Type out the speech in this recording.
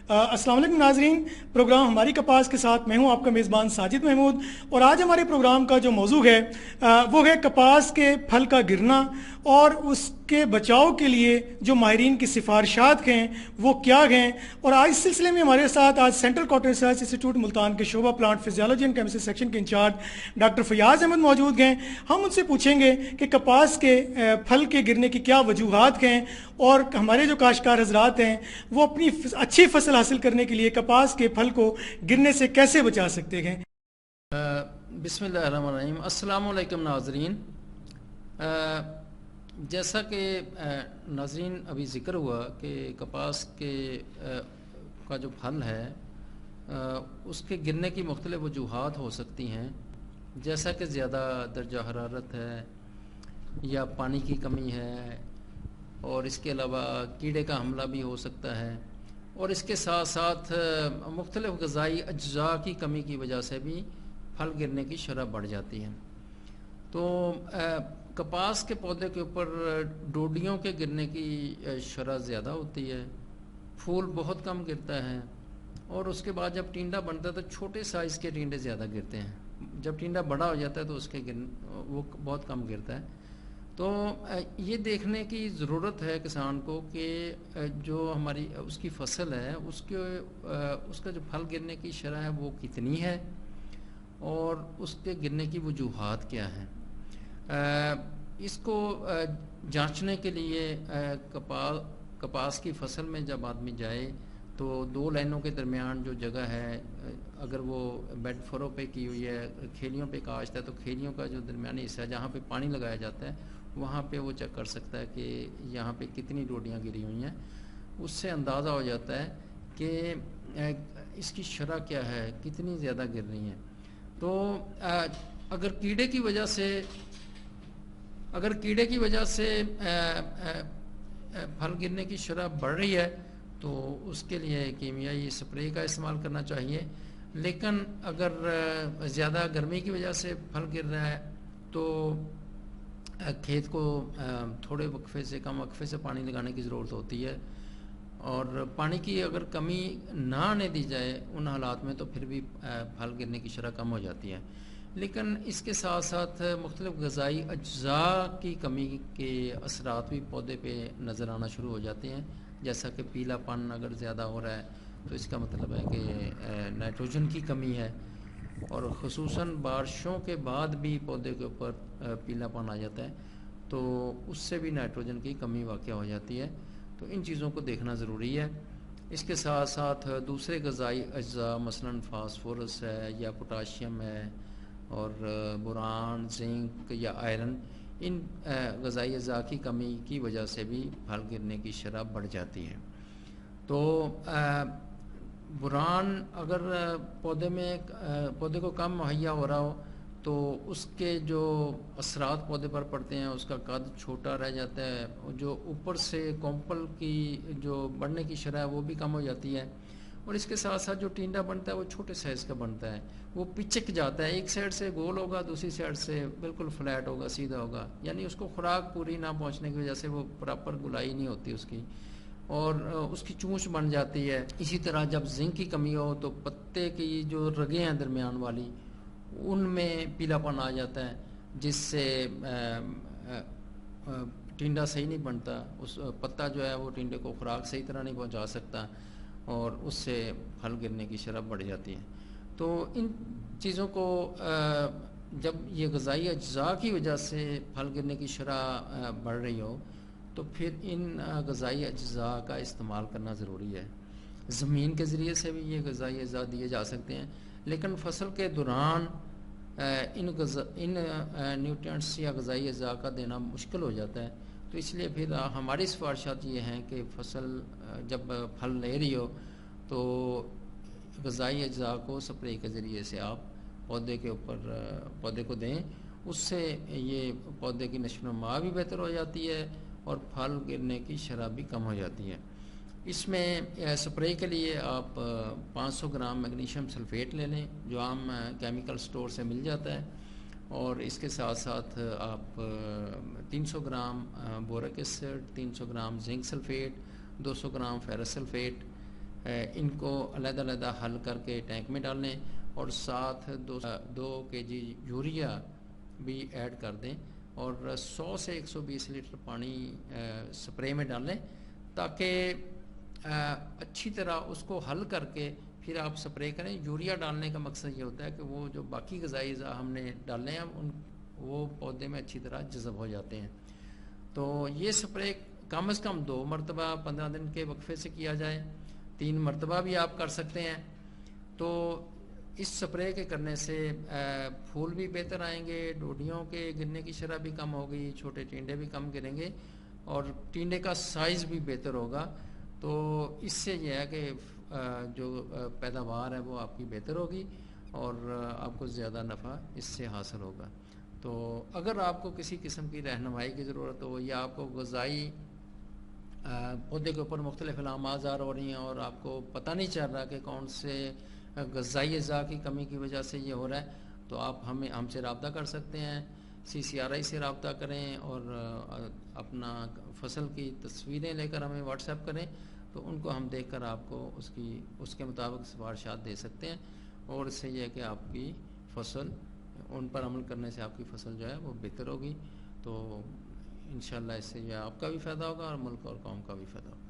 अस्सलाम वालेकुम नाजरीन। प्रोग्राम हमारी कपास के साथ मैं हूं आपका मेज़बान साजिद महमूद। और आज हमारे प्रोग्राम का जो मौजू है वो है कपास के फल का गिरना और उसके बचाव के लिए जो माहिरीन की सिफारिशात हैं वो क्या हैं। और आज इस सिलसिले में हमारे साथ आज central cotton research institute Multan के शोबा plant physiology and chemistry section के इंचार्ज डॉक्टर फयाज़ अहमद मौजूद हैं। हम उनसे पूछेंगे कि कपास के फल के गिरने की क्या वजूहात हैं और हमारे जो काश्तकार हजरात हैं वो अपनी अच्छी फसल हासिल करने के लिए कपास के फल को गिरने से कैसे बचा सकते हैं। बिस्मिल्लाहिर्रहमानिर्रहीम। अस्सलाम वालेकुम नाज़रीन। जैसा कि नाज़रीन अभी ज़िक्र हुआ कि कपास के का जो फल है उसके गिरने की मुख्तलिफ़ वजूहात हो सकती हैं, जैसा कि ज़्यादा दर्जा हरारत है या पानी की कमी है, और इसके अलावा कीड़े का हमला भी हो सकता है, और इसके साथ साथ मुख्तलिफ़ ग़िज़ाई अज्जा की कमी की वजह से भी फल गिरने की शरह बढ़ जाती है। तो कपास के पौधे के ऊपर डोडियों के गिरने की शरह ज़्यादा होती है, फूल बहुत कम गिरता है, और उसके बाद जब टिंडा बनता है तो छोटे साइज़ के टिंडे ज़्यादा गिरते हैं। जब टिंडा बड़ा हो जाता है तो उसके वो बहुत कम गिरता है। तो ये देखने की ज़रूरत है किसान को कि जो हमारी उसकी फसल है उसका जो फल गिरने की शरह है वो कितनी है और उसके गिरने की वजूहात क्या हैं। इसको जांचने के लिए कपास की फसल में जब आदमी जाए तो दो लाइनों के दरमियान जो जगह है, अगर वो बेड फरो पे की हुई है, खेलियों पे काश्त है, तो खेलियों का जो दरमियानी हिस्सा है जहाँ पे पानी लगाया जाता है वहाँ पे वो चेक कर सकता है कि यहाँ पे कितनी डोडियाँ गिरी हुई हैं। उससे अंदाज़ा हो जाता है कि इसकी शरह क्या है, कितनी ज़्यादा गिर रही हैं। तो अगर कीड़े की वजह से फल गिरने की शरह बढ़ रही है तो उसके लिए कीमियाई स्प्रे का इस्तेमाल करना चाहिए। लेकिन अगर ज़्यादा गर्मी की वजह से फल गिर रहा है तो खेत को थोड़े वक्फे से कम वक्फे से पानी लगाने की ज़रूरत होती है, और पानी की अगर कमी ना आने दी जाए उन हालात में तो फिर भी फल गिरने की शरह कम हो जाती है। लेकिन इसके साथ साथ मुख्तलिफ़ ग़िज़ाई अज्जा की कमी के असरात भी पौधे पे नज़र आना शुरू हो जाते हैं, जैसा कि पीलापन अगर ज़्यादा हो रहा है तो इसका मतलब है कि नाइट्रोजन की कमी है, और ख़ुसूसन बारिशों के बाद भी पौधे के ऊपर पीलापन आ जाता है तो उससे भी नाइट्रोजन की कमी वाक़या हो जाती है। तो इन चीज़ों को देखना ज़रूरी है। इसके साथ साथ दूसरे ग़िज़ाई अज्जा मसलन फास्फोरस है या पोटाशियम है और बोरान, जिंक या आयरन, इन ग़िज़ाई अज्जा की कमी की वजह से भी फल गिरने की शरह बढ़ जाती है। तो बुरान अगर पौधे को कम मुहैया हो रहा हो तो उसके जो असरात पौधे पर पड़ते हैं, उसका कद छोटा रह जाता है, जो ऊपर से कॉम्पल की जो बढ़ने की शरह है वो भी कम हो जाती है, और इसके साथ साथ जो टिंडा बनता है वो छोटे साइज़ का बनता है, वो पिचक जाता है, एक साइड से गोल होगा, दूसरी साइड से बिल्कुल फ्लैट होगा, सीधा होगा, यानी उसको खुराक पूरी ना पहुंचने की वजह से वो प्रॉपर गुलाई नहीं होती उसकी, और उसकी चूंच बन जाती है। इसी तरह जब जिंक की कमी हो तो पत्ते की जो रगें हैं दरमियान वाली उनमें पीलापन आ जाता है, जिससे टिंडा सही नहीं बनता, उस पत्ता जो है वो टिंडे को खुराक सही तरह नहीं पहुंचा सकता और उससे फल गिरने की शरह बढ़ जाती है। तो इन चीज़ों को जब ये ग़िज़ाई अज्जा की वजह से फल गिरने की शरह बढ़ रही हो तो फिर इन ग़िज़ाई अज्जा का इस्तेमाल करना ज़रूरी है। ज़मीन के ज़रिए से भी ये ग़िज़ाई अज्जा दिए जा सकते हैं, लेकिन फसल के दौरान इन न्यूट्रिएंट्स या ग़िज़ाई अज्जा का देना मुश्किल हो जाता है। तो इसलिए फिर हमारी सिफारिशात ये हैं कि फसल जब फल ले रही हो तो ग़िज़ाई अज्जा को स्प्रे के ज़रिए से आप पौधे को दें, उससे ये पौधे की नशोनुमा भी बेहतर हो जाती है और फल गिरने की शरह भी कम हो जाती है। इसमें स्प्रे के लिए आप 500 ग्राम मैग्नीशियम सल्फेट ले लें जो आम केमिकल स्टोर से मिल जाता है, और इसके साथ साथ आप 300 gram boric acid, 300 gram zinc sulphate, 200 gram ferrous sulphate ان کو علیحدہ علیحدہ حل کر کے ٹینک میں ڈال لیں اور ساتھ 2 kg یوریا بھی ایڈ کر دیں اور 100 سے 120 لیٹر پانی سپرے میں ڈال لیں تاکہ اچھی طرح اس کو حل کر کے پھر آپ سپرے کریں. یوریا ڈالنے کا مقصد یہ ہوتا ہے کہ وہ جو باقی غذائی اجزاء ہم نے ڈالنے ہیں وہ پودے میں اچھی طرح جذب ہو جاتے ہیں. تو یہ سپرے کم از کم 2 مرتبہ 15 دن کے وقفے سے کیا جائے, 3 مرتبہ بھی آپ کر سکتے ہیں. تو اس سپرے کے کرنے سے پھول بھی بہتر آئیں گے, ڈوڈیوں کے گرنے کی شرح بھی کم ہوگی, چھوٹے ٹینڈے بھی کم گریں گے اور ٹینڈے کا سائز بھی بہتر ہوگا. تو اس سے یہ ہے کہ جو پیداوار ہے وہ آپ کی بہتر ہوگی اور آپ کو زیادہ نفع اس سے حاصل ہوگا. تو اگر آپ کو کسی قسم کی رہنمائی کی ضرورت ہو یا آپ کو غذائی پودے کے اوپر مختلف علامات ظاہر ہو رہی ہیں اور آپ کو پتہ نہیں چل رہا کہ کون سے غذائی اجزاء کی کمی کی وجہ سے یہ ہو رہا ہے, تو آپ ہم سے رابطہ کر سکتے ہیں. CCRI سے رابطہ کریں اور اپنا فصل کی تصویریں لے کر ہمیں واٹس ایپ کریں, تو ان کو ہم دیکھ کر آپ کو اس کے مطابق سفارشات دے سکتے ہیں. اور اس سے یہ ہے کہ آپ کی فصل, ان پر عمل کرنے سے آپ کی فصل جو ہے وہ بہتر ہوگی. تو انشاءاللہ اس سے جو ہے آپ کا بھی فائدہ ہوگا اور ملک اور قوم کا بھی فائدہ ہوگا.